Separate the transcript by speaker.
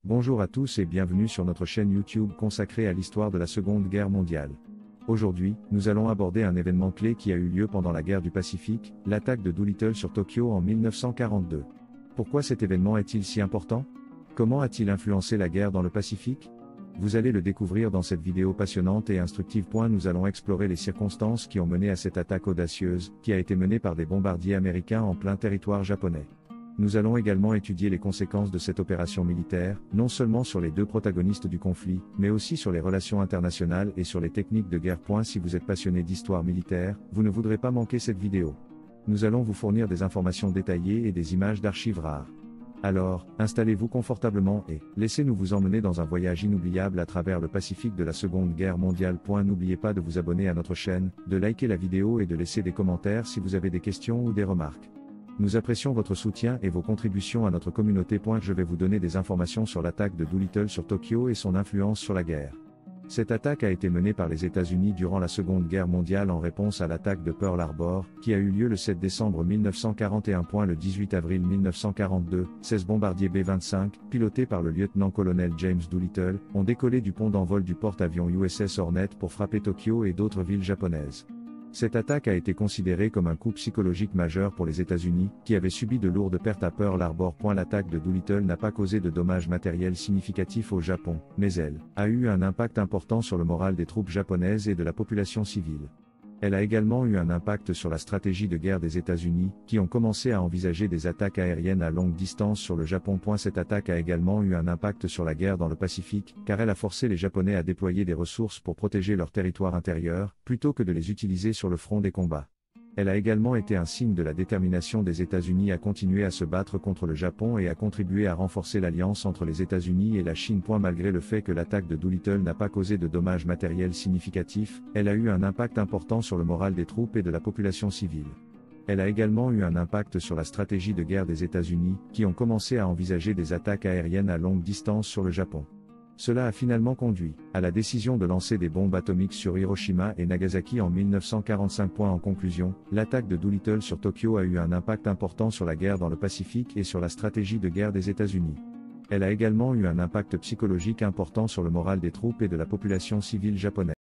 Speaker 1: Bonjour à tous et bienvenue sur notre chaîne YouTube consacrée à l'histoire de la Seconde Guerre mondiale. Aujourd'hui, nous allons aborder un événement clé qui a eu lieu pendant la guerre du Pacifique, l'attaque de Doolittle sur Tokyo en 1942. Pourquoi cet événement est-il si important? Comment a-t-il influencé la guerre dans le Pacifique? Vous allez le découvrir dans cette vidéo passionnante et instructive. Nous allons explorer les circonstances qui ont mené à cette attaque audacieuse, qui a été menée par des bombardiers américains en plein territoire japonais. Nous allons également étudier les conséquences de cette opération militaire, non seulement sur les deux protagonistes du conflit, mais aussi sur les relations internationales et sur les techniques de guerre. Si vous êtes passionné d'histoire militaire, vous ne voudrez pas manquer cette vidéo. Nous allons vous fournir des informations détaillées et des images d'archives rares. Alors, installez-vous confortablement et laissez-nous vous emmener dans un voyage inoubliable à travers le Pacifique de la Seconde Guerre mondiale. N'oubliez pas de vous abonner à notre chaîne, de liker la vidéo et de laisser des commentaires si vous avez des questions ou des remarques. Nous apprécions votre soutien et vos contributions à notre communauté. Je vais vous donner des informations sur l'attaque de Doolittle sur Tokyo et son influence sur la guerre. Cette attaque a été menée par les États-Unis durant la Seconde Guerre mondiale en réponse à l'attaque de Pearl Harbor, qui a eu lieu le 7 décembre 1941. Le 18 avril 1942, 16 bombardiers B-25, pilotés par le lieutenant-colonel James Doolittle, ont décollé du pont d'envol du porte-avions USS Hornet pour frapper Tokyo et d'autres villes japonaises. Cette attaque a été considérée comme un coup psychologique majeur pour les États-Unis, qui avaient subi de lourdes pertes à Pearl Harbor. L'attaque de Doolittle n'a pas causé de dommages matériels significatifs au Japon, mais elle a eu un impact important sur le moral des troupes japonaises et de la population civile. Elle a également eu un impact sur la stratégie de guerre des États-Unis, qui ont commencé à envisager des attaques aériennes à longue distance sur le Japon. Cette attaque a également eu un impact sur la guerre dans le Pacifique, car elle a forcé les Japonais à déployer des ressources pour protéger leur territoire intérieur, plutôt que de les utiliser sur le front des combats. Elle a également été un signe de la détermination des États-Unis à continuer à se battre contre le Japon et à contribuer à renforcer l'alliance entre les États-Unis et la Chine. Malgré le fait que l'attaque de Doolittle n'a pas causé de dommages matériels significatifs, elle a eu un impact important sur le moral des troupes et de la population civile. Elle a également eu un impact sur la stratégie de guerre des États-Unis, qui ont commencé à envisager des attaques aériennes à longue distance sur le Japon. Cela a finalement conduit à la décision de lancer des bombes atomiques sur Hiroshima et Nagasaki en 1945. En conclusion, l'attaque de Doolittle sur Tokyo a eu un impact important sur la guerre dans le Pacifique et sur la stratégie de guerre des États-Unis. Elle a également eu un impact psychologique important sur le moral des troupes et de la population civile japonaise.